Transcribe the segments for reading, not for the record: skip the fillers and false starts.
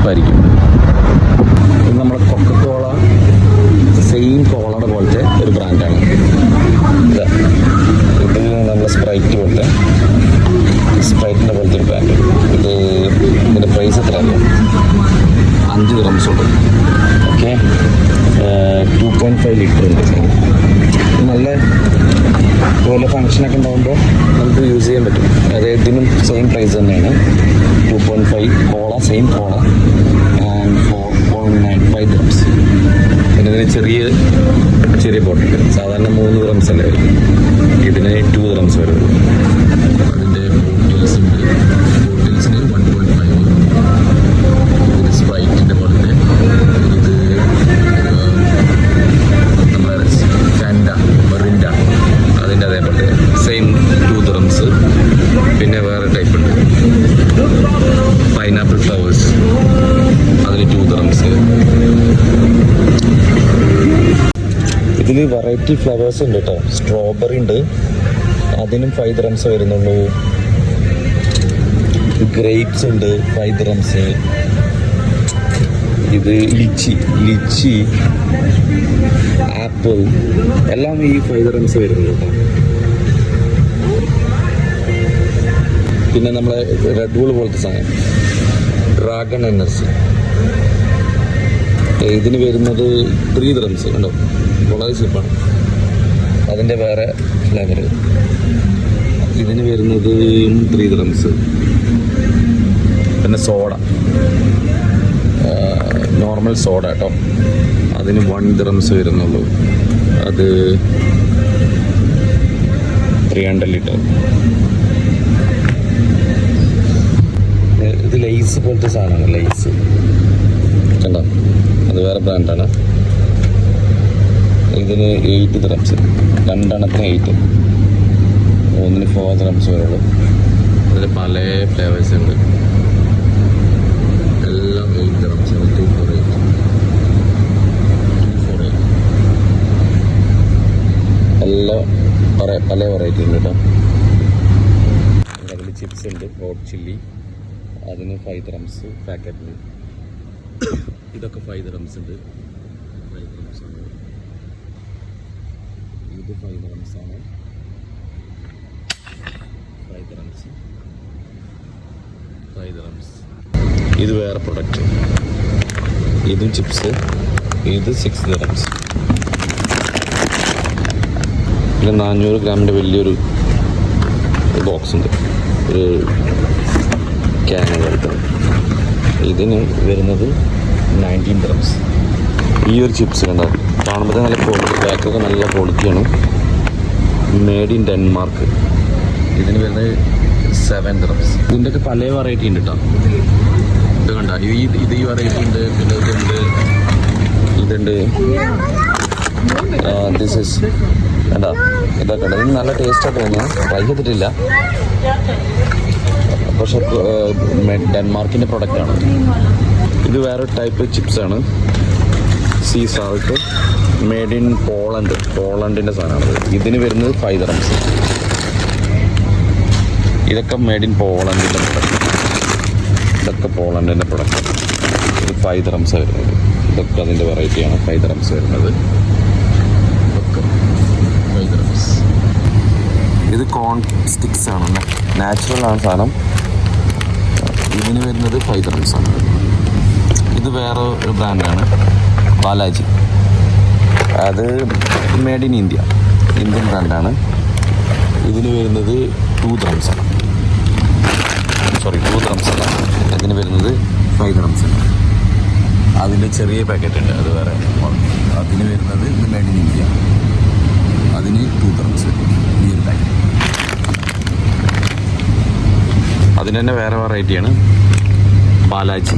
ചീപ്പായിരിക്കും. ഇത് നമ്മുടെ Coca Cola same കോളയുടെ പോലത്തെ ഒരു ബ്രാൻഡാണ്. ഇത് നമ്മുടെ സ്പ്രൈറ്റ് പോലത്തെ സ്പ്രൈറ്റിൻ്റെ പോലത്തെ ഒരു ബ്രാൻഡ്. ഇതിൻ്റെ പ്രൈസ് എത്രയാണ്? 5 dirhams ഉണ്ട്. ഓക്കെ, 2.5 ലിറ്റർ ഉണ്ട്. നല്ല പോലെ ഫങ്ഷനൊക്കെ ഉണ്ടാകുമ്പോൾ നമുക്ക് യൂസ് ചെയ്യാൻ പറ്റും. അതായത് ഇതിനും സെയിം പ്രൈസ് തന്നെയാണ്. 2.5 കോള, സെയിം കോള, ആൻഡ് 4.95 dirhams. പിന്നെ ഇതിന് ചെറിയ ബോട്ടിൽ സാധാരണ 3 dirhams അല്ലേ വരും, ഇതിന് 2 dirhams വരുള്ളൂ. അതിൻ്റെ ബോട്ടിൽസിന് 1.5. ഇതിന് സ്പ്രൈറ്റിൻ്റെ പോലത്തെ, ഇത് നമ്മുടെ ഫാൻഡ, മെറിൻഡ, അതിൻ്റെ അതേപോലെ സെയിം 2 dirhams. പിന്നെ വേറെ ടൈപ്പ് ഉണ്ട്, പൈനാപ്പിൾ ഫ്ലവേഴ്സ്, അതിന് 2 dirhams. ഇതിൽ വെറൈറ്റി ഫ്ലവേഴ്സ് ഉണ്ട് കേട്ടോ. സ്ട്രോബെറി ഉണ്ട്, അതിനും 5 dirhams വരുന്നുള്ളൂ. ഗ്രേപ്സ് ഉണ്ട്, 5 dirhams. ഇത് ലിച്ചി, ആപ്പിൾ എല്ലാം ഈ 5 dirhams വരുന്നുള്ളൂ കേട്ടോ. പിന്നെ നമ്മളെ റെഡ് ബുൾ പോലത്തെ സാധനം, ഡ്രാഗൺ എനർജി, ഇതിന് വരുന്നത് 3 dirhams ഉണ്ടോ, വളരെ ചീപ്പാണ്. അതിൻ്റെ വേറെ ഫ്ലേവർ, ഇതിന് വരുന്നത് 3 dirhams. പിന്നെ സോഡ, നോർമൽ സോഡ കേട്ടോ, അതിന് 1 dirhams വരുന്നുള്ളൂ. അത് 300 ലിറ്റർ. ഇത് ലൈസ് പോലത്തെ സാധനമാണ്, ലൈസ് കണ്ടോ, അത് വേറെ ബ്രാൻഡാണ്. ഇതിന് 8 dirhams, 2 എണ്ണത്തിന് 8, ഒന്നിന് 4 dirhams വരുള്ളൂ. അതിൽ പല ഫ്ലേവേഴ്സ് ഉണ്ട്, എല്ലാം 8 dirhams. 248 എല്ലാം പല വെറൈറ്റി ഉണ്ട് കേട്ടോ. അതിൽ ചിപ്സ് ഉണ്ട്, ഹോട്ട് ചില്ലി, അതിന് 5 dirhams പാക്കറ്റിന്. ഇതൊക്കെ 5 dirhams ഉണ്ട്. 5 dirhams ആണ്. ഇത് 5 dirhams ആണ്. 5 dirhams. 5 dirhams. ഇത് വേറെ പ്രൊഡക്റ്റ്, ഇതും ചിപ്സ്, ഇത് 6 dirhams. പിന്നെ 400 ഗ്രാമിൻ്റെ വലിയൊരു ബോക്സ് ഉണ്ട്, ഒരു ക്യാൻ പോലത്തെ. ഇതിന് വരുന്നത് 19 dirhams. ഈ ഒരു ചിപ്സ് കണ്ടോ, കാണുമ്പോൾ നല്ല ക്വാളിറ്റി, പാക്കൊക്കെ നല്ല ക്വാളിറ്റിയാണ്. Made in Denmark. ഇതിന് വരുന്നത് 7 dirhams. ഇതിൻ്റെയൊക്കെ പല വെറൈറ്റി ഉണ്ട് കേട്ടോ. ഇത് കണ്ടോ, ഇത് ഈ വെറൈറ്റി ഉണ്ട്. പിന്നെ ഇതുണ്ട്. ദിസ് ഇസ് കണ്ടോ, ഇതൊക്കെ ഉണ്ട്. ഇത് നല്ല ടേസ്റ്റായിട്ട് തോന്നുന്നു, ട്രൈ ചെയ്തിട്ടില്ല, പക്ഷെ ഡെൻമാർക്കിൻ്റെ പ്രൊഡക്റ്റാണ്. ഇത് വേറെ ടൈപ്പ് ചിപ്സാണ്, സീ സാൾട്ട്, മെയ്ഡ് ഇൻ പോളണ്ടിൻ്റെ സാധനമാണത്. ഇതിന് വരുന്നത് 5 dirhams. ഇതൊക്കെ മെയ്ഡ് ഇൻ പോളണ്ടിൻ്റെ പ്രൊഡക്റ്റ്, ഇതൊക്കെ പോളണ്ടിൻ്റെ പ്രൊഡക്റ്റ്. ഇത് 5 dirhams വരുന്നത്. ഇതൊക്കെ അതിൻ്റെ വെറൈറ്റിയാണ്, 5 dirhams വരുന്നത്. ഇതൊക്കെ 5 dirhams. ഇത് കോൺ സ്റ്റിക്സ് ആണ്, നാച്ചുറൽ ആണ് സാധനം. ഇതിന് വരുന്നത് 5 dirhams ആണ്. ഇത് വേറെ ഒരു ബ്രാൻഡാണ്, ബാലാജി. അത് മെയ്ഡ് ഇൻ ഇന്ത്യൻ ബ്രാൻഡാണ്. ഇതിന് വരുന്നത് 2 dirhams ആണ്. 2 dirhams അല്ല, ഇതിന് വരുന്നത് 5 dirhams ആണ്. അതിൻ്റെ ചെറിയ പാക്കറ്റ് ഉണ്ട്, അത് വേറെ. അതിന് വരുന്നത് ഇത് മെയ്ഡ് ഇൻ ഇന്ത്യ, അതിന് 2 dirhams ഈ ഒരു പാക്കറ്റ്. അതിന് തന്നെ വേറെ വെറൈറ്റിയാണ്, ബാലാജി,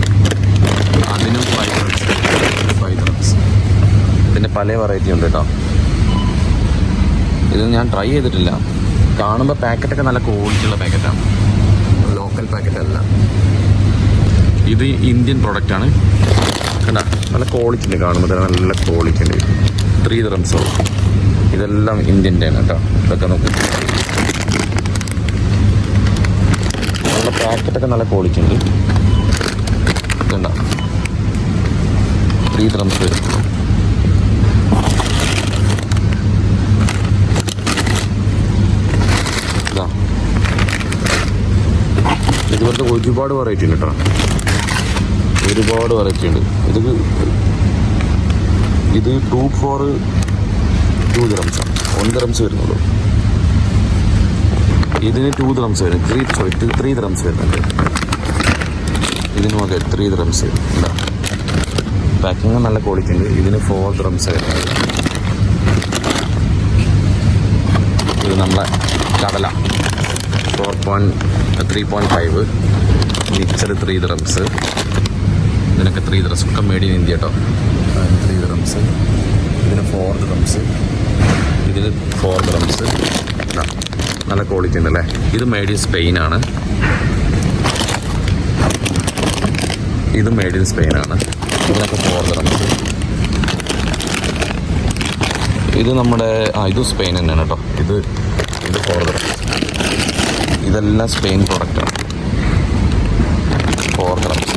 അതിനും 5 dirhams. ഇതിൻ്റെ പല വെറൈറ്റി ഉണ്ട് കേട്ടോ. ഇത് ഞാൻ ട്രൈ ചെയ്തിട്ടില്ല. കാണുമ്പോൾ പാക്കറ്റൊക്കെ നല്ല ക്വാളിറ്റിയുള്ള പാക്കറ്റാണ്, ലോക്കൽ പാക്കറ്റല്ല. ഇത് ഇന്ത്യൻ പ്രൊഡക്റ്റാണ് കണ്ടാ, നല്ല ക്വാളിറ്റി ഉണ്ട്. കാണുമ്പോൾ നല്ല ക്വാളിറ്റി ഉണ്ട്. 3 dirhams. ഇതെല്ലാം ഇന്ത്യൻ്റെ ആണ് കേട്ടോ. ഇതൊക്കെ നോക്കി, നല്ല പാക്കറ്റൊക്കെ നല്ല ക്വാളിറ്റി ഉണ്ട്. കണ്ട 3 drums വരും. ഇതുപോലത്തെ ഒരുപാട് വെറൈറ്റി ഉണ്ട് കേട്ടോ, ഒരുപാട് വെറൈറ്റി ഉണ്ട്. ഇത് 2 for 2 drums ആണ്, 1 drums വരുന്നുള്ളൂ. ഇതിന് 2 drums വരും, 3 drums വരുന്നുണ്ട്. ഇതിന് നോക്കാം 3 drums എന്താ പാക്കിങ് നല്ല ക്വാളിറ്റി ഉണ്ട്. ഇതിന് 4 drums വരുന്നത്. ഇത് നമ്മളെ കടല 3.5, മിക്സർ 3 drums. ഇതിനൊക്കെ 3 drums ഒക്കെ മേഡ് ഇൻ ഇന്ത്യ കേട്ടോ. 3 drums. ഇതിന് 4 drums. ഇതിന് 4 drums. നല്ല ക്വാളിറ്റി ഉണ്ടല്ലേ. ഇത് മേഡ് ഇൻ സ്പെയിനാണ്. ഇത് മേഡ് ഇൻ സ്പെയിനാണ്. ഇതിനൊക്കെ 4 drums. ഇത് നമ്മുടെ ഇത് സ്പെയിൻ തന്നെയാണ് കേട്ടോ. ഇത് 4 drums. ഇതെല്ലാം സ്പെയിൻ പ്രൊഡക്റ്റാണ്. 4 drums.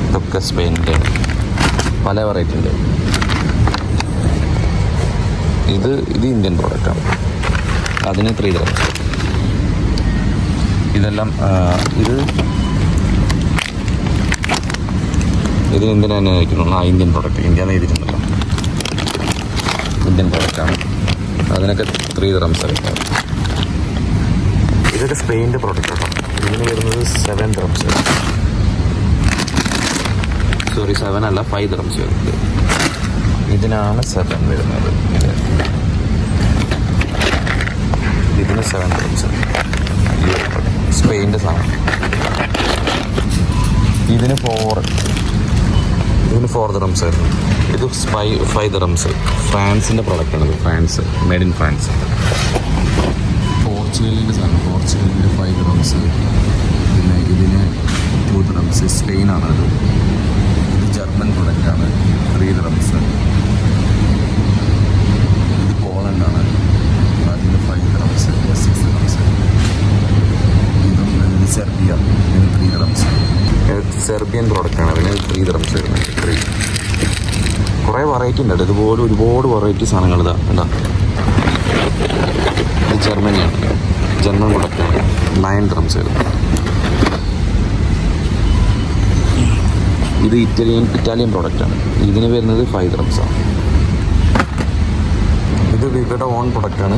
ഇതൊക്കെ സ്പെയിനിൻ്റെ പല വെറൈറ്റി ഉണ്ട്. ഇത് ഇന്ത്യൻ പ്രോഡക്റ്റാണ്. അതിന് 3 drums. ഇതെല്ലാം ഇത് ഇന്ത്യൻ തന്നെ ആയിരിക്കുന്നു. ഇന്ത്യൻ പ്രോഡക്റ്റ് ഇന്ത്യയിൽ എഴുതിയിട്ടുണ്ടല്ലോ, ഇന്ത്യൻ പ്രോഡക്റ്റാണ്. അതിനൊക്കെ 3 drums ആയിരിക്കും. ഇതൊക്കെ സ്പെയിൻ്റെ പ്രോഡക്റ്റ് കേട്ടോ. ഇതിന് വരുന്നത് 7 drums. സോറി 7 അല്ല, 5 drums വരുന്നത്. ഇതിനാണ് 7 വരുന്നത്. ഇതിന് 7 drums. സ്പെയിൻ്റെ സാധനം. ഇതിന് 4 drums ആയിരുന്നു. ഇത് 5 drums. ഫ്രാൻസിൻ്റെ പ്രോഡക്റ്റാണിത്. France, made in France. പോർച്ചുഗലിൻ്റെ സാധനം. പോർച്ചുഗലിൻ്റെ 5 drums. പിന്നെ ഇതിന് 2 drums. സ്പെയിനാണത്. ഇത് ജർമ്മൻ പ്രൊഡക്റ്റാണ്. 3 drums. ഇത് പോളണ്ടാണ്. അതിന് 5 drums. 6 drums. ഇതും സെർബിയ. ഇതിന് 3 drums. സെർബിയൻ പ്രോഡക്റ്റാണ്. അതിന് 3 drums വരുന്നത്. 3. കുറേ വെറൈറ്റി ഉണ്ട്. ഇതുപോലെ ഒരുപാട് വെറൈറ്റി സാധനങ്ങൾ ഇതാ എന്താ. ഇത് ജർമ്മനിയാണ്. ജർമ്മൻ പ്രൊഡക്റ്റാണ്. 9 drums വരുന്നത്. ഇത് ഇറ്റാലിയൻ പ്രോഡക്റ്റാണ്. ഇതിന് വരുന്നത് 5 drums ആണ്. ഇത് വിവയുടെ ഓൺ പ്രൊഡക്റ്റാണ്.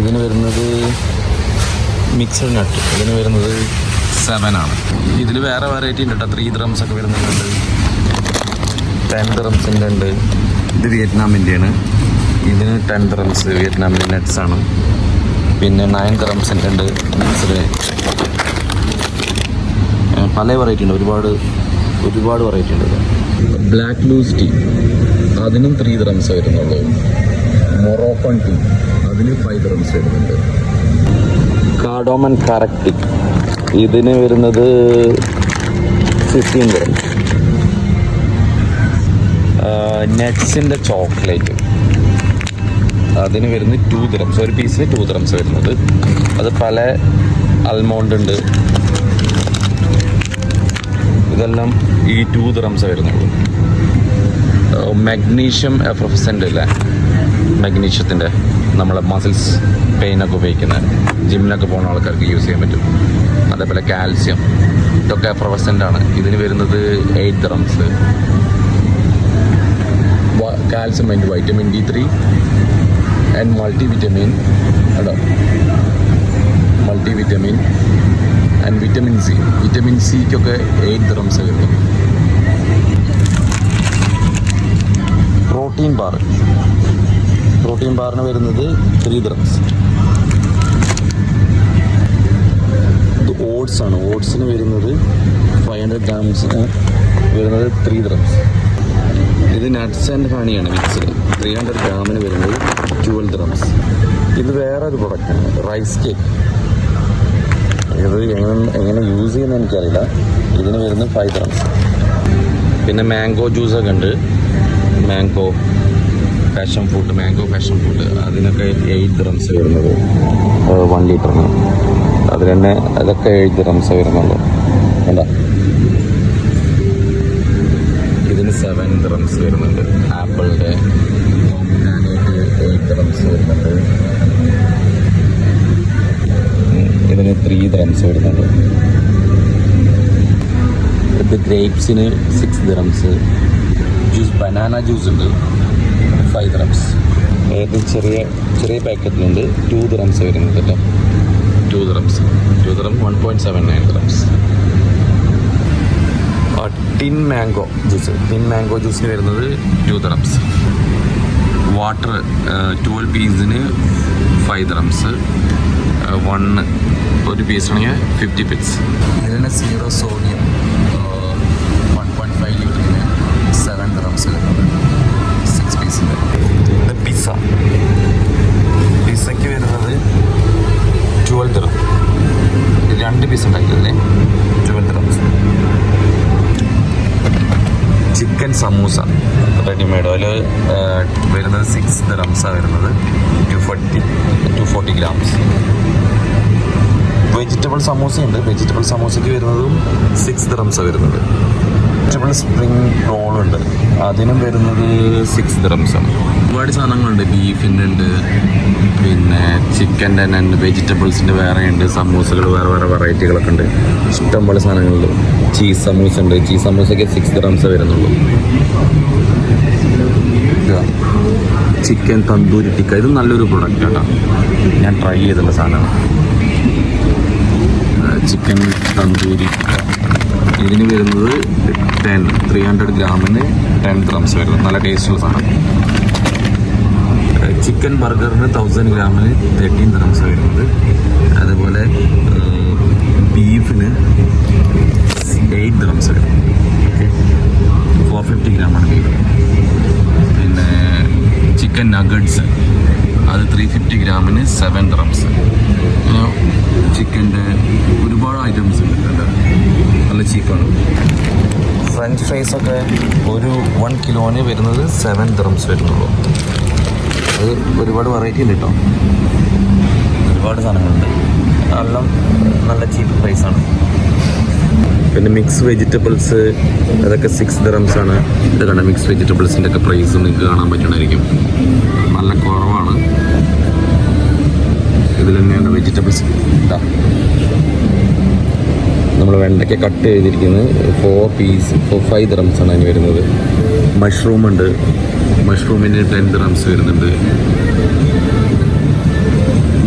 ഇതിന് വരുന്നത് മിക്സഡ് നട്ട്. ഇതിന് വരുന്നത് 7 ആണ്. ഇതിൽ വേറെ വെറൈറ്റി ഉണ്ട് കേട്ടോ. 3 drums ഒക്കെ വരുന്നുണ്ട്. 10 drumsൻ്റെ ഉണ്ട്. ഇത് വിയറ്റ്നാമിൻ്റെയാണ്. ഇതിന് 10 drums. വിയറ്റ്നാമിൻ്റെ നട്ട്സ് ആണ്. പിന്നെ 9 drumsൻ്റെ ഉണ്ട്. മിക്സഡ് പല വെറൈറ്റി ഉണ്ട്. ഒരുപാട് വെറൈറ്റി ഉണ്ട്. ബ്ലാക്ക് ലൂസ് ടീ, അതിനും 3 drums വരുന്നുള്ളൂ. മൊറോക്കൺ ടീ, അതിന് 5 drums വരുന്നുണ്ട്. കാർഡോമൻ കാരക്ടിക്, ഇതിന് വരുന്നത് 15 drums. നട്ട്സിൻ്റെ ചോക്ലേറ്റ്, അതിന് വരുന്നത് 2 drums. ഒരു പീസിന് 2 drums വരുന്നത്. അത് പല അൽമോണ്ട് ഉണ്ട്. ഇതെല്ലാം ഈ 2 drums വരുന്നുള്ളൂ. മഗ്നീഷ്യം എഫ്രസെൻ്റ് ഇല്ലേ, മഗ്നീഷ്യത്തിൻ്റെ നമ്മളെ മസിൽസ് പെയിനൊക്കെ ഉപയോഗിക്കുന്ന ജിമ്മിനൊക്കെ പോകുന്ന ആൾക്കാർക്ക് യൂസ് ചെയ്യാൻ പറ്റും. അതേപോലെ കാൽസ്യം, ഇതൊക്കെ എഫ്രസെൻ്റ് ആണ്. ഇതിന് വരുന്നത് 8 drums. Calcium and vitamin D3 and multivitamin and vitamin സിക്കൊക്കെ 8 drums വരുന്നു. പ്രോട്ടീൻ ബാറിന് വരുന്നത് 3 drums. ഇത് ഓട്സ് ആണ്. ഓട്സിന് വരുന്നത് 500 grams വരുന്നത് 3 drums. ഇത് നട്ട്സ് ആൻഡ് ഹണിയാണ് മിക്സ്ഡ്. 300 ഗ്രാമിന് വരുന്നത് 12 drums. ഇത് വേറൊരു പ്രൊഡക്റ്റാണ്, റൈസ് കേക്ക്. ഇത് എങ്ങനെ യൂസ് ചെയ്യുന്നത് എനിക്കറിയില്ല. ഇതിന് വരുന്നത് 5 drums. പിന്നെ മാംഗോ ജ്യൂസൊക്കെ ഉണ്ട്. Mango passion fruit, mango passion fruit, അതിനൊക്കെ 8 dirhams വരുന്നത് 1 ലിറ്ററിന്. അതിൽ തന്നെ അതൊക്കെ 8 dirhams വരുന്നുള്ളൂ. എന്താ ഇതിന് 7 dirhams വരുന്നുണ്ട്. ആപ്പിളിൻ്റെ 8 dirhams വരുന്നുണ്ട്. ഇതിന് 3 dirhams വരുന്നുണ്ട്. ഇത് ഗ്രേപ്സിന് 6 dirhams. ജ്യൂസ്, ബനാന ജ്യൂസ് ഉണ്ട് 5 dirhams. ഏത് ചെറിയ ചെറിയ പാക്കറ്റിലുണ്ട് 2 dirhams വരുന്നത് കേട്ടോ. 2 dirhams 1.79 dirhams. ടിൻ മാംഗോ ജ്യൂസിന് വരുന്നത് 2 dirhams. വാട്ടർ 12 പീസിന് 5 dirhams. ഒരു പീസാണെങ്കിൽ 50 pence. ഇതിന് 0 സോഡിയം 1.5 ലിറ്ററിന് 7 dirhams വരുന്നത് 6 പീസിൻ്റെ. ഇത് പിസ്സയ്ക്ക് വരുന്നത് 12 dirham. 2 പീസ് ഉണ്ടാക്കിയതിന് 12 dirhams. ചിക്കൻ സമൂസ റെഡിമെയ്ഡ് അതിൽ വരുന്നത് 6 dirhams വരുന്നത് 240 grams. വെജിറ്റബിൾ സമൂസയുണ്ട്. വെജിറ്റബിൾ സമൂസയ്ക്ക് വരുന്നതും 6 dirhams വരുന്നത്. വെജിറ്റബിൾ സ്പ്രിംഗ് റോളുണ്ട്, അതിനും വരുന്നത് 6 dirhams ആണ്. ഒരുപാട് സാധനങ്ങളുണ്ട്. ബീഫിൻ്റെ ഉണ്ട്, പിന്നെ ചിക്കൻ്റെ തന്നെ ഉണ്ട്, വെജിറ്റബിൾസിൻ്റെ വേറെ ഉണ്ട്, സമൂസകൾ വേറെ വേറെ വെറൈറ്റികളൊക്കെ ഉണ്ട്. ഇഷ്ടംപോലെ സാധനങ്ങളുണ്ട്. ചീസ് സമൂസ ഉണ്ട്. ചീസ് സമൂസയ്ക്ക് 6 dirhams വരുന്നുള്ളൂ. ചിക്കൻ തന്തൂരി ടിക്ക, ഇത് നല്ലൊരു പ്രൊഡക്റ്റ് കേട്ടോ. ഞാൻ ട്രൈ ചെയ്തിട്ടുള്ള സാധനമാണ് ചിക്കൻ തന്തൂരി ടിക്ക. ഇതിന് വരുന്നത് 300 ഗ്രാമിന് 10 dirhams വരുന്നത്. നല്ല ടേസ്റ്റുള്ള സാധനം. ചിക്കൻ ബർഗറിന് 1000 ഗ്രാമിന് 13 dirhams വരുന്നത്. അതുപോലെ ബീഫിന് 8 dirhams വരും. ഓക്കെ, 450 ഗ്രാമാണ് ബീഫ്. പിന്നെ ചിക്കൻ നഗറ്റ്സ് അത് 350 ഗ്രാമിന് 7 dirhams. ചിക്കൻ്റെ ഒരുപാട് ഐറ്റംസ് ഉണ്ട് കേട്ടോ, നല്ല ചീപ്പാണ്. ഫ്രഞ്ച് ഫ്രൈസൊക്കെ ഒരു 1 കിലോന് വരുന്നത് 7 dirhams വരുന്നുള്ളൂ. അത് ഒരുപാട് വെറൈറ്റി ഉണ്ട് കേട്ടോ, ഒരുപാട് സാധനങ്ങളുണ്ട്. എല്ലാം നല്ല ചീപ്പ് പ്രൈസാണ്. പിന്നെ മിക്സ് വെജിറ്റബിൾസ് അതൊക്കെ 6 dirhams ആണ്. ഇത് കണ്ട മിക്സ് വെജിറ്റബിൾസിൻ്റെ ഒക്കെ പ്രൈസ് നിങ്ങൾക്ക് കാണാൻ പറ്റണമായിരിക്കും, നല്ല കുറവാണ്. ഇതിൽ തന്നെയാണ് വെജിറ്റബിൾസ്. നമ്മൾ വെണ്ടയ്ക്ക കട്ട് ചെയ്തിരിക്കുന്നത് 5 dirhams ആണ് അതിന് വരുന്നത്. മഷ്റൂം ഉണ്ട്, മഷ്റൂമിന് 10 dirhams വരുന്നുണ്ട്.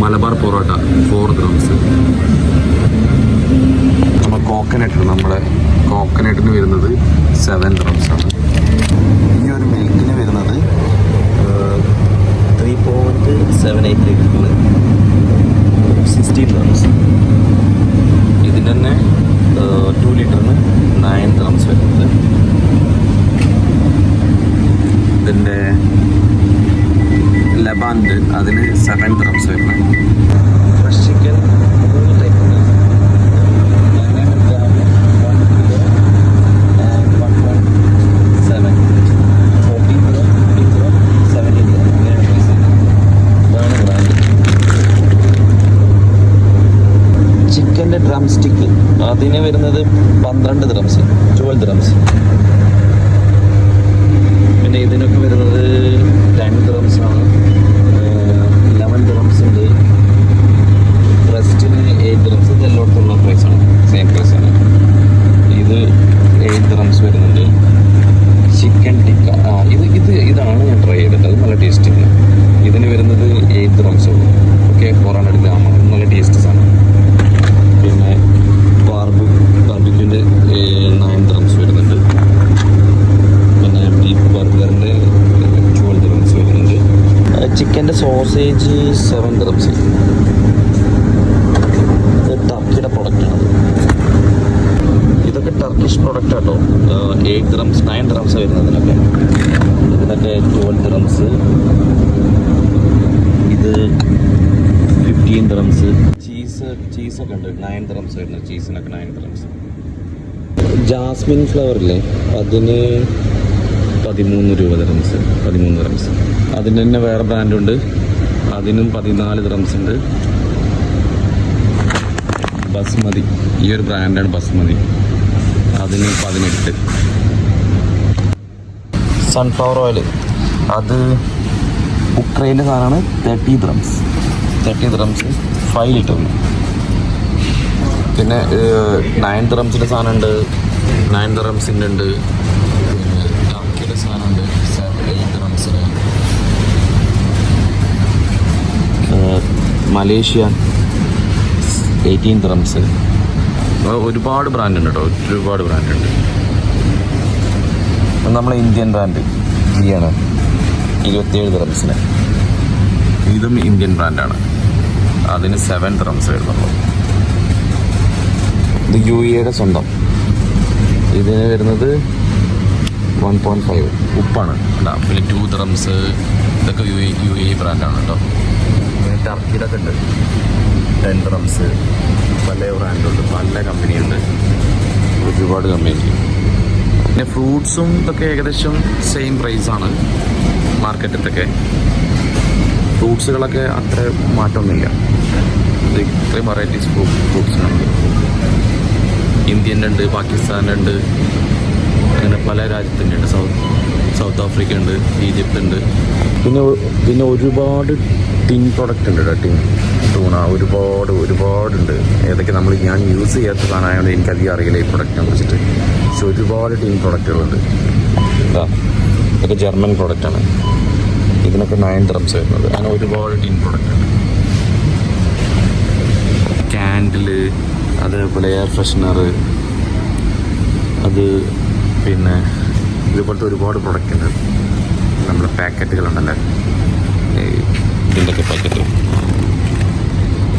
മലബാർ പൊറോട്ട 4 dirhams. നമ്മൾ നമ്മുടെ കോക്കനട്ടിന് വരുന്നത് 7 dirhams ആണ്. ഈ ഒരു മിൽക്കിന് വരുന്നത് 3.78 ലിറ്ററിന് 60 dirhams. ഇതിന് തന്നെ 2 ലിറ്ററിന് 9 dirhams വരുന്നത്. ഇതിൻ്റെ ലബാൻഡ് അതിന് 7 dirhams വരുന്നത്. ഫ്രഷ് ചിക്കൻ 3 ടൈപ്പ് ഉണ്ട്. 900 gram 1 kilo and 1.7 14 kilo 15 kilo 17 kilo ഇതാണ് ബ്രാൻഡ്. ചിക്കൻ്റെ ഡ്രം സ്റ്റിക്ക് അതിന് വരുന്നത് 12 dirhams 12 dirhams. പിന്നെ ഇതിനൊക്കെ വരുന്നത് 10 dirhams ആണ്. 11 dirhams ഉണ്ട്. ബ്രസ്റ്റിന് 8 dirhams. ഇത് എല്ലായിടത്തുള്ള പ്രൈസാണ്, സെയിം പ്രൈസാണ്. ഇത് 8 dirhams വരുന്നുണ്ട്. ചിക്കൻ ടിക്ക ഇതാണ് ഞാൻ ട്രൈ ചെയ്തിട്ട്, അത് നല്ല ടേസ്റ്റ് ഉണ്ട്. ഇതിന് വരുന്നത് 8 dirhams ഉള്ളൂ. ഓക്കെ, 400 gram ആണ്, നല്ല ടേസ്റ്റ് സാധനം. പിന്നെ ബാർബിക്യൂൻ്റെ 9 dirhams വരുന്നുണ്ട്. പിന്നെ ബീഫ് ബർഗറിൻ്റെ 12 dirhams വരുന്നുണ്ട്. ചിക്കൻ്റെ സോസേജ് 7 dirhams. ഇത് ടർക്കിയുടെ പ്രൊഡക്റ്റാണ്. ഇതൊക്കെ ടർക്കിഷ് പ്രൊഡക്റ്റ് ആട്ടോ. 8 dirhams 9 dirhams വരുന്നതിനൊക്കെ. ഇതിനൊക്കെ 12 dirhams. ഇത് 15 dirhams. ചീസൊക്കെ ഉണ്ട് 9 dirhams വരുന്നത്. ചീസിനൊക്കെ 9 dirhams. ജാസ്മിൻ ഫ്ലവർ ഇല്ലേ, അതിന് 13 രൂപ ദിറംസ്, 13 ദിറംസ്. അതിന് തന്നെ വേറെ ബ്രാൻഡുണ്ട്, അതിനും 14 ദിറംസ് ഉണ്ട്. ബസ്മതി, ഈ ഒരു ബ്രാൻഡാണ് ബസ്മതി, അതിന് 18. സൺഫ്ലവർ ഓയിൽ, അത് ഉക്രൈൻ്റെ സാധനമാണ്. 30 ദിറംസ്, 30 ദിറംസ് 5 ലിറ്ററിന്. പിന്നെ 9 ദിറംസിൻ്റെ സാധനമുണ്ട്, 9 ദിറംസിൻ്റെ ഉണ്ട്. പിന്നെ ടർക്കിയുടെ സാധനമുണ്ട് 8 ദിറംസിന്. Malaysia 18 dirhams. ഒരുപാട് ബ്രാൻഡ് ഉണ്ട് കേട്ടോ, ഒരുപാട് ബ്രാൻഡ് ഉണ്ട്. നമ്മളെ ഇന്ത്യൻ ബ്രാൻഡ് ജിയാണ് 27 ദിറംസിന്. ഇതും ഇന്ത്യൻ ബ്രാൻഡാണ്, അതിന് 7 ദിറംസ് വരുന്നുള്ളൂ. ഇത് UAE സ്വന്തം, ഇതിന് വരുന്നത് 1.5. ഉപ്പാണ് അല്ല. പിന്നെ 2 ദിറംസ്, ഇതൊക്കെ UAE ബ്രാൻഡാണ് കേട്ടോ. പിന്നെ ടർക്കിയുടെ ഒക്കെ ഉണ്ട് 10 ദിറംസ്. പല ബ്രാൻഡുണ്ട്, പല കമ്പനിയുണ്ട്, ഒരുപാട് കമ്പനി. പിന്നെ ഫ്രൂട്ട്സും ഇതൊക്കെ ഏകദേശം സെയിം പ്രൈസാണ് മാർക്കറ്റിലൊക്കെ. ഫ്രൂട്ട്സുകളൊക്കെ അത്ര മാറ്റമൊന്നുമില്ല. ഇത്രയും വെറൈറ്റീസ് ഫ്രൂട്ട്സിനുണ്ട്. ഇന്ത്യൻ്റെ ഉണ്ട്, പാകിസ്ഥാനുണ്ട്, അങ്ങനെ പല രാജ്യത്തിൻ്റെ ഉണ്ട്. സൗത്ത് ആഫ്രിക്ക ഉണ്ട്, ഈജിപ്ത് ഉണ്ട്. പിന്നെ ഒരുപാട് ടിൻ പ്രൊഡക്റ്റ് ഉണ്ട് കേട്ടോ. ടൂണ ഒരുപാടുണ്ട്. ഏതൊക്കെ ഞാൻ യൂസ് ചെയ്യാത്ത സാധനമായതുകൊണ്ട് എനിക്കധികം അറിയില്ല ഈ പ്രൊഡക്റ്റിനെ കുറിച്ചിട്ട്. പക്ഷെ ഒരുപാട് ടിൻ പ്രൊഡക്റ്റുകളുണ്ട്. ഇതൊക്കെ ജർമ്മൻ പ്രൊഡക്റ്റാണ്. ഇതിനൊക്കെ 9 ദിറംസ് വരുന്നത്. അങ്ങനെ ഒരുപാട് ടിൻ പ്രൊഡക്റ്റ് ഉണ്ട്. ക്യാൻഡില്, അതേപോലെ എയർ ഫ്രഷ്നർ, അത് പിന്നെ ഇതുപോലത്തെ ഒരുപാട് പ്രൊഡക്റ്റ് ഉണ്ട്. നമ്മുടെ പാക്കറ്റുകളുണ്ടല്ലേ, ഇതിൻ്റെയൊക്കെ പാക്കറ്റ്,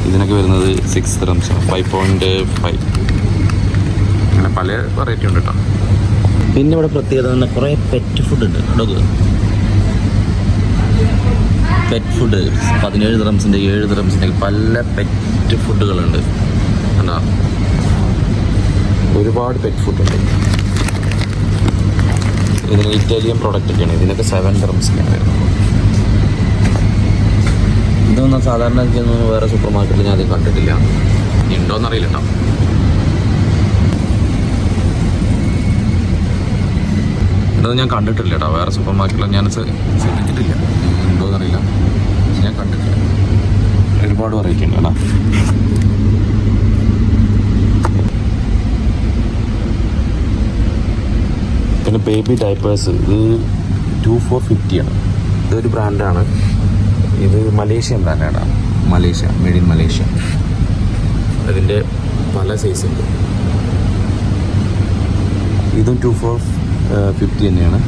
ഇതിനൊക്കെ വരുന്നത് 6 ദിറംസ്, 5.5. അങ്ങനെ പല വെറൈറ്റി ഉണ്ട് കേട്ടോ. പിന്നെ ഇവിടെ പ്രത്യേകത തന്നെ കുറേ പെറ്റ് ഫുഡ് ഉണ്ട് കേട്ടോ. പെറ്റ് ഫുഡ് 17 ദിറംസിൻ്റെ, 7 ദിറംസിൻ്റെ പല പെറ്റ് ഫുഡുകളുണ്ട്. എന്നാ ഒരുപാട് പെറ്റ് ഫുഡുണ്ട്. ഇതിന് ഇറ്റാലിയൻ പ്രൊഡക്റ്റൊക്കെയാണ്. ഇതിനൊക്കെ 7 ദിറംസിനാണ് വരുന്നത്. ഇതൊന്നും സാധാരണ വേറെ സൂപ്പർ മാർക്കറ്റിൽ ഞാൻ അത് കണ്ടിട്ടില്ല, ഉണ്ടോയെന്നറിയില്ല കേട്ടോ. ഇതൊന്നും ഞാൻ കണ്ടിട്ടില്ല കേട്ടോ, വേറെ സൂപ്പർ മാർക്കറ്റിൽ ഞാൻ ശ്രദ്ധിച്ചിട്ടില്ല, ഉണ്ടോയെന്നറിയില്ല, പക്ഷെ ഞാൻ കണ്ടിട്ടില്ല. ഒരുപാട് വെറൈറ്റി ഉണ്ട് കേട്ടോ. പിന്നെ ബേബി ഡൈപ്പേഴ്സ്, ഇത് 2450 ആണ്. ഇതൊരു ബ്രാൻഡാണ്. ഇത് മലേഷ്യൻ ബ്രാൻഡാണ്, മലേഷ്യ, മെയ്ഡ് ഇൻ മലേഷ്യ. അതിൻ്റെ പല സൈസ് ഉണ്ട്. ഇതും 2450 തന്നെയാണ്.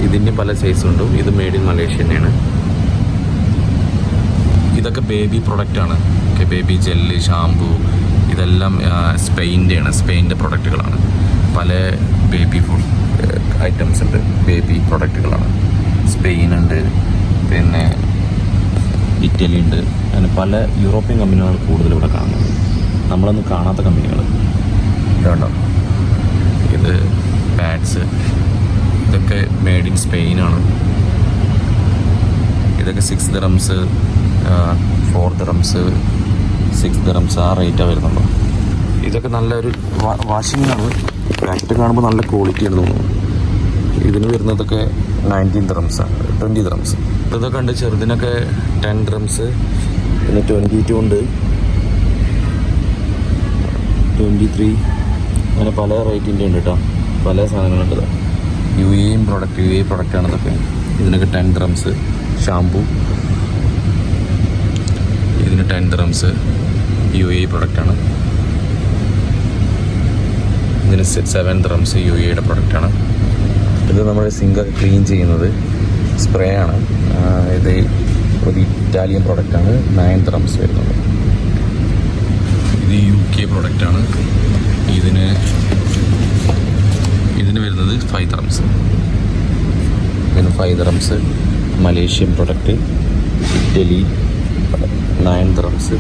ഇതിൻ്റെ പല സൈസുണ്ട്. ഇത് മെയ്ഡ് ഇൻ മലേഷ്യ തന്നെയാണ്. ഇതൊക്കെ ബേബി പ്രൊഡക്റ്റാണ്. ബേബി ജെല്ല്, ഷാമ്പു, ഇതെല്ലാം സ്പെയിൻ്റെ പ്രൊഡക്റ്റുകളാണ്. പല ബേബി ഫുഡ് ഐറ്റംസ് ഉണ്ട്, ബേബി പ്രൊഡക്റ്റുകളാണ്. സ്പെയിനുണ്ട്, പിന്നെ ഇറ്റലി ഉണ്ട്. അങ്ങനെ പല യൂറോപ്യൻ കമ്പനികളാണ് കൂടുതൽ ഇവിടെ കാണുന്നത്. നമ്മളൊന്നും കാണാത്ത കമ്പനികൾ ഇതുണ്ടോ. ഇത് പാഡ്സ്, ഇതൊക്കെ മെയ്ഡ് ഇൻ സ്പെയിനാണ്. ഇതൊക്കെ 6 ദിറംസ്, 4 ദിറംസ്, 6 ദിറംസ്, ആ റേറ്റാണ് വരുന്നുള്ളൂ. ഇതൊക്കെ നല്ലൊരു വാഷിങ്ങാണ്. പാക്കറ്റ് കാണുമ്പോൾ നല്ല ക്വാളിറ്റിയാണ് തോന്നുന്നു. ഇതിന് വരുന്നതൊക്കെ 19 ദിറംസാണ്, 20 ദിറംസ്. ഇതൊക്കെ ഉണ്ട്. ചെറുതിനൊക്കെ 10 ദിറംസ്, പിന്നെ 22 ഉണ്ട്, 23, അങ്ങനെ പല റേറ്റിൻ്റെ ഉണ്ട് കേട്ടോ. പല സാധനങ്ങളുണ്ട്. UAE പ്രൊഡക്റ്റാണ് ഇതൊക്കെ. ഇതിനൊക്കെ 10 ദിറംസ്. ഷാമ്പു ഇതിന് 10 ദിറംസ്, UAE പ്രൊഡക്റ്റാണ്. ഇതിന് 7 ദിറംസ്, UAEയുടെ പ്രൊഡക്റ്റാണ്. ഇത് നമ്മുടെ സിങ്കൊക്കെ ക്ലീൻ ചെയ്യുന്നത് സ്പ്രേ ആണ്. ഇത് ഒരു ഇറ്റാലിയൻ പ്രൊഡക്റ്റാണ്, 9 ദിറംസ് വരുന്നത്. ഇത് UK പ്രൊഡക്റ്റാണ്. ഇതിന് വരുന്നത് 5 ദിറംസ്. പിന്നെ 5 dirhams. Malaysian product, Italy 9 dirhams.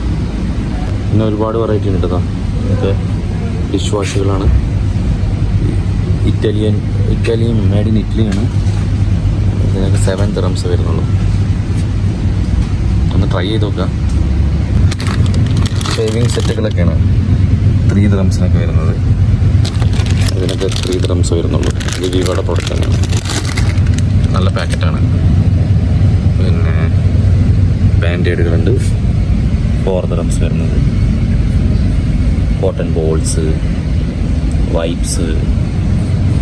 പിന്നെ ഒരുപാട് വെറൈറ്റി ഉണ്ട് കേട്ടോ. ഇതൊക്കെ ഡിഷ് വാഷുകളാണ്. ഇറ്റാലിയൻ മെയ്ഡ് ഇൻ ഇറ്റലിയാണ്. ഇതിനൊക്കെ 7 dirhams വരുന്നുള്ളൂ. ഒന്ന് ട്രൈ ചെയ്ത് നോക്കുക. ഷേവിങ് സെറ്റുകളൊക്കെയാണ് 3 dirhamsനൊക്കെ വരുന്നത്. ഇതിനൊക്കെ 3 dirhams വരുന്നുള്ളൂ. ഇത് വിവോയുടെ പ്രൊഡക്റ്റ് തന്നെയാണ്. നല്ല പാക്കറ്റാണ്. പിന്നെ ബാൻഡേഡുകളുണ്ട് 4 dirhams വരുന്നത്. കോട്ടൺ ബോൾസ്, വൈപ്സ്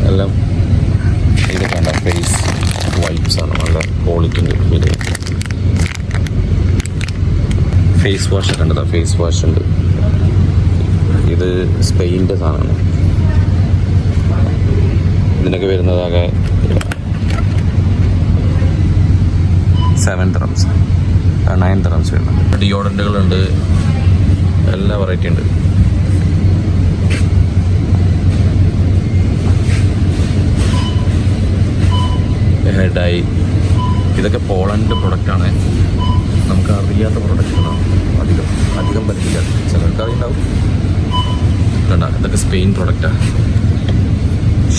എല്ലാം ഇതൊക്കെ ഉണ്ട്. ഫേസ് വൈപ്സാണ്, നല്ല ക്വാളിറ്റി ഉണ്ട്. ഇത് ഫേസ് വാഷ് ഒക്കെ ഉണ്ട്. ഫേസ് വാഷ് ഉണ്ട്. ഇത് സ്പെയിൻ്റെ സാധനമാണ്. ഇതിനൊക്കെ വരുന്നതാകെ 7 dirhams 9 dirhams വരുന്നുണ്ട്. ഡിയോഡൻറ്റുകളുണ്ട്, എല്ലാ വെറൈറ്റി ഉണ്ട്. ഹെഡായി ഇതൊക്കെ പോളണ്ട് പ്രൊഡക്റ്റാണ്. നമുക്ക് അറിയാത്ത പ്രൊഡക്റ്റുകളാണ്. അധികം പറ്റില്ല, ചിലർക്ക് അറിയുണ്ടാവും. കണ്ട, ഇതൊക്കെ സ്പെയിൻ പ്രൊഡക്റ്റാണ്.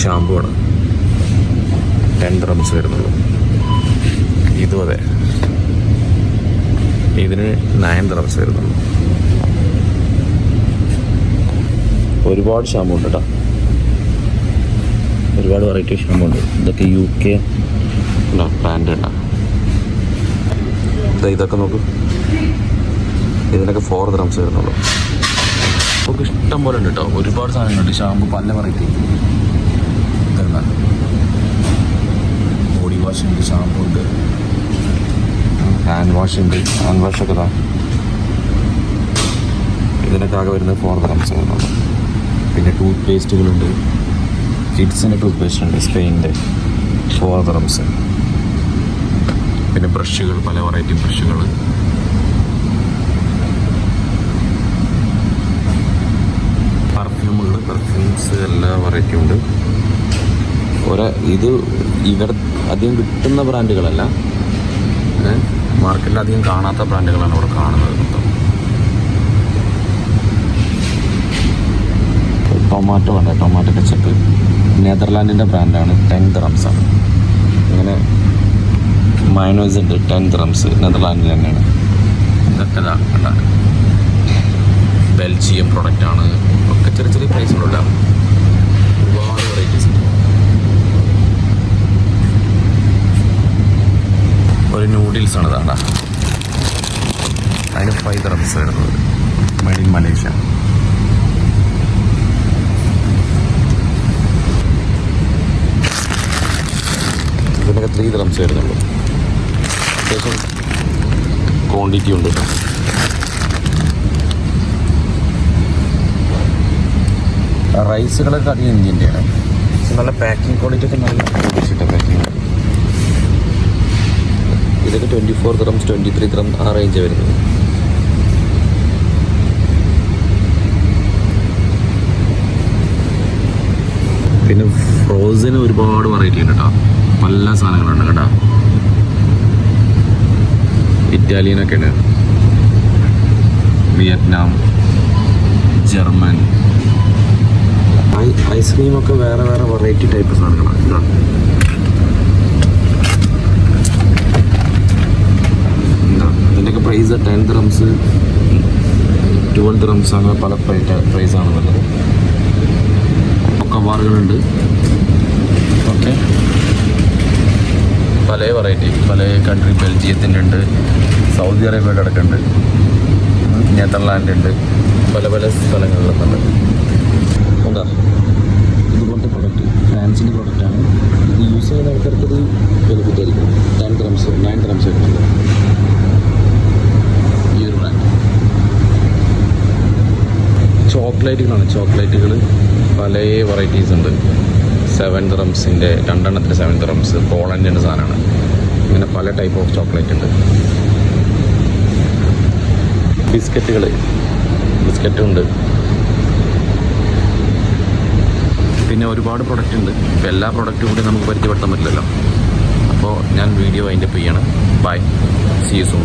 ഷാമ്പു ആണ്. 10 dirhams വരുന്നുള്ളൂ. ഇതും അതെ, ഇതിന് 9 dirhams വരുന്നുള്ളൂ. ഒരുപാട് ഷാമ്പു ഉണ്ട് കേട്ടോ. ഒരുപാട് വെറൈറ്റി ഷാമ്പു ഉണ്ട്. ഇതൊക്കെ UK ബ്രാൻഡ് ഉണ്ടാ. ഇതൊക്കെ നോക്കൂ, ഇതിനൊക്കെ 4 dirhams വരുന്നുള്ളൂ. നമുക്ക് ഇഷ്ടം പോലെ ഉണ്ട് കേട്ടോ. ഒരുപാട് സാധനങ്ങളുണ്ട്. ഷാമ്പു പല വെറൈറ്റി. ഇതെന്താ, ബോഡി വാഷ് ഉണ്ട്, ഷാമ്പു ഉണ്ട്, ഹാൻഡ് വാഷ് ഉണ്ട്. ഹാൻഡ് വാഷൊക്കെ ഇതാ, ഇതിനൊക്കെ ആകെ വരുന്നത് 4 dirhams വരുന്നുള്ളൂ. പിന്നെ ടൂത്ത് പേസ്റ്റുകളുണ്ട്. കിഡ്സിൻ്റെ ടൂത്ത് പേസ്റ്റ് ഉണ്ട് സ്പെയിൻ്റെ, 4 dirhams. പിന്നെ ബ്രഷുകൾ, പല വെറൈറ്റി ബ്രഷുകൾ. പെർഫ്യൂംസ് എല്ലാ വെറൈറ്റിയും ഉണ്ട്. ഇത് അധികം കിട്ടുന്ന ബ്രാൻഡുകളല്ല, മാർക്കറ്റിൽ അധികം കാണാത്ത ബ്രാൻഡുകളാണ് ഇവിടെ കാണുന്നത് മൊത്തം. ടൊമാറ്റോ ഉണ്ട്, ടൊമാറ്റോ കെച്ചപ്പ്. നെതർലാൻഡിൻ്റെ ബ്രാൻഡാണ്, 10 dirhams ആണ്. ഇങ്ങനെ മയണൈസ് ഉണ്ട്, 10 dirhams, നെതർലാൻഡിൽ തന്നെയാണ്. ഇതൊക്കെ കണ്ട ബെൽജിയം പ്രൊഡക്റ്റാണ്. ഒക്കെ ചെറിയ ചെറിയ പ്രൈസുകളുള്ള ഒരുപാട് വെറൈറ്റീസ് ഉണ്ട്. ഒരു നൂഡിൽസ് ആണ് ഇതാണ്ട, അതിന് 5 dirhams വരുന്നത്. Made in Malaysia. ഇതിനൊക്കെ 3 dirhams വരുന്നുള്ളൂ. അത്യാവശ്യം ക്വാണ്ടിറ്റി ഉണ്ട്. റൈസുകളൊക്കെ അധികം ഇന്ത്യൻ്റെയാണ്. പക്ഷെ നല്ല പാക്കിംഗ് ക്വാളിറ്റി ഒക്കെ നല്ല ഉദ്ദേശിച്ച പാക്കിംഗ്. ഇതൊക്കെ 24 dirhams 23 dirhams ആ റേഞ്ച് വരുന്നത്. പിന്നെ ഫ്രോസന് ഒരുപാട് വെറൈറ്റി ഉണ്ട് കേട്ടോ. നല്ല സാധനങ്ങളുണ്ട് കേട്ടോ. ഇറ്റാലിയനൊക്കെയാണ്, വിയറ്റ്നാം, ജർമ്മൻ. ഐസ്ക്രീമൊക്കെ വേറെ വേറെ വെറൈറ്റി ടൈപ്പ് സാധനങ്ങളാണ്. ഇതിൻ്റെയൊക്കെ പ്രൈസ് 10 dirhams 12 dirhams അങ്ങനെ പല പ്രൈസാണെന്നുള്ളത്. കവാറുകളുണ്ട്. ഓക്കെ, പല വെറൈറ്റി, പല കൺട്രി. ബെൽജിയത്തിൻ്റെ ഉണ്ട്, സൗദി അറേബ്യയുടെ അടക്കമുണ്ട്, നെതർലാൻഡ് ഉണ്ട്, പല പല സ്ഥലങ്ങളിലുണ്ട്. എന്താ ഇതുപോലത്തെ പ്രൊഡക്റ്റ് ഫ്രാൻസിൻ്റെ പ്രൊഡക്റ്റാണ്. ഇത് യൂസ് ചെയ്യുന്ന ആൾക്കാർക്ക് ഇത് ബെനിഫിറ്റ് ആയിരിക്കും. 10 dirhams 9 dirhams ആയിട്ടുണ്ട് ഈ ഒരു ബ്രാൻഡ്. ചോക്ലേറ്റുകളാണ്. ചോക്ലേറ്റുകൾ പല വെറൈറ്റീസ് ഉണ്ട്. 7 dirhamsൻ്റെ 2 എണ്ണത്തിന് 7 dirhams. പോളണ്ടിൻ്റെ സാധനമാണ്. ഇങ്ങനെ പല ടൈപ്പ് ഓഫ് ചോക്ലേറ്റ് ഉണ്ട്. ബിസ്ക്കറ്റും ഉണ്ട്. പിന്നെ ഒരുപാട് പ്രൊഡക്റ്റ് ഉണ്ട്. ഇപ്പോൾ എല്ലാ പ്രൊഡക്റ്റും കൂടി നമുക്ക് പരിചയപ്പെടുത്താൻ പറ്റില്ലല്ലോ. അപ്പോൾ ഞാൻ വീഡിയോ വൈൻഡപ്പ് ചെയ്യണം. Bye, see you soon.